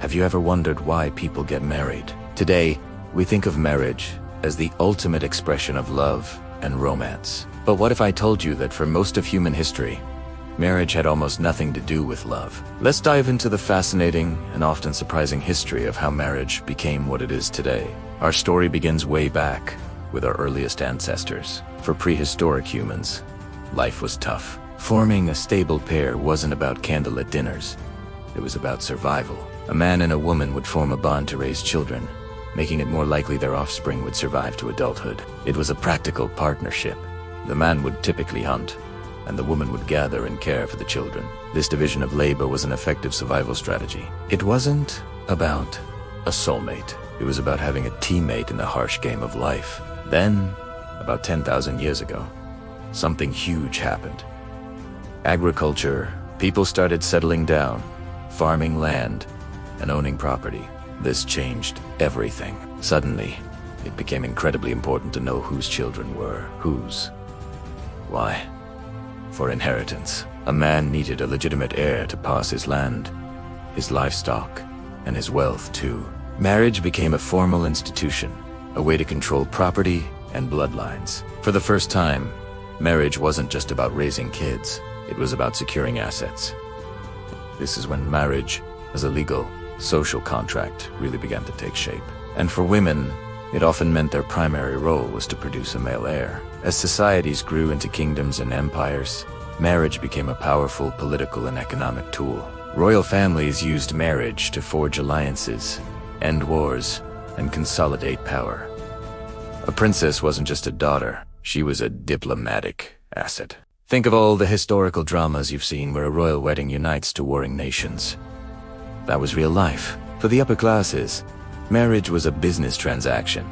Have you ever wondered why people get married? Today, we think of marriage as the ultimate expression of love and romance. But what if I told you that for most of human history, marriage had almost nothing to do with love? Let's dive into the fascinating and often surprising history of how marriage became what it is today. Our story begins way back with our earliest ancestors. For prehistoric humans, life was tough. Forming a stable pair wasn't about candlelit dinners. It was about survival. A man and a woman would form a bond to raise children, making it more likely their offspring would survive to adulthood. It was a practical partnership. The man would typically hunt, and the woman would gather and care for the children. This division of labor was an effective survival strategy. It wasn't about a soulmate. It was about having a teammate in the harsh game of life. Then, about 10,000 years ago, something huge happened. Agriculture. People started settling down, farming land, and owning property. This changed everything. Suddenly, it became incredibly important to know whose children were whose. Why? For inheritance. A man needed a legitimate heir to pass his land, his livestock, and his wealth too. Marriage became a formal institution, a way to control property and bloodlines. For the first time, marriage wasn't just about raising kids, it was about securing assets. This is when marriage, as a legal, social contract, really began to take shape. And for women, it often meant their primary role was to produce a male heir. As societies grew into kingdoms and empires, marriage became a powerful political and economic tool. Royal families used marriage to forge alliances, end wars, and consolidate power. A princess wasn't just a daughter, she was a diplomatic asset. Think of all the historical dramas you've seen where a royal wedding unites two warring nations. That was real life. For the upper classes, marriage was a business transaction,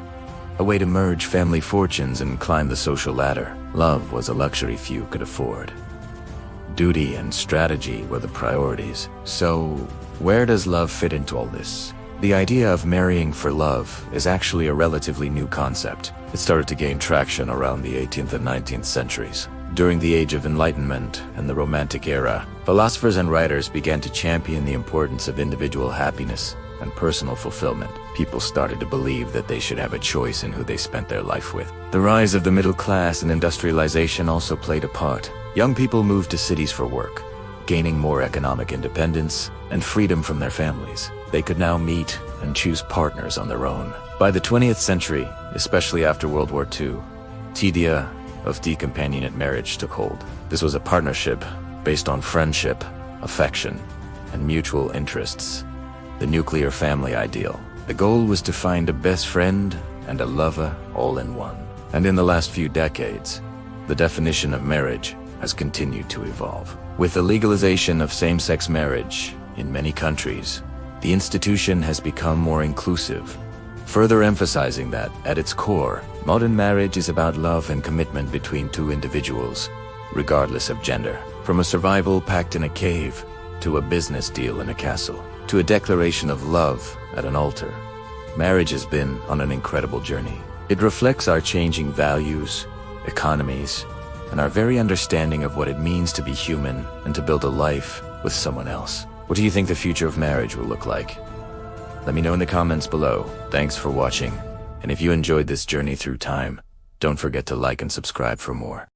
a way to merge family fortunes and climb the social ladder. Love was a luxury few could afford. Duty and strategy were the priorities. So, where does love fit into all this? The idea of marrying for love is actually a relatively new concept. It started to gain traction around the 18th and 19th centuries. During the Age of Enlightenment and the Romantic era, philosophers and writers began to champion the importance of individual happiness and personal fulfillment. People started to believe that they should have a choice in who they spent their life with. The rise of the middle class and industrialization also played a part. Young people moved to cities for work, gaining more economic independence and freedom from their families. They could now meet and choose partners on their own. By the 20th century, especially after World War II, the idea of the companionate marriage took hold. This was a partnership based on friendship, affection, and mutual interests. The nuclear family ideal. The goal was to find a best friend and a lover all in one. And in the last few decades, the definition of marriage has continued to evolve. With the legalization of same-sex marriage in many countries, the institution has become more inclusive, further emphasizing that, at its core, modern marriage is about love and commitment between two individuals, regardless of gender. From a survival pact in a cave, to a business deal in a castle, to a declaration of love at an altar, marriage has been on an incredible journey. It reflects our changing values, economies, and our very understanding of what it means to be human and to build a life with someone else. What do you think the future of marriage will look like? Let me know in the comments below. Thanks for watching. And if you enjoyed this journey through time, don't forget to like and subscribe for more.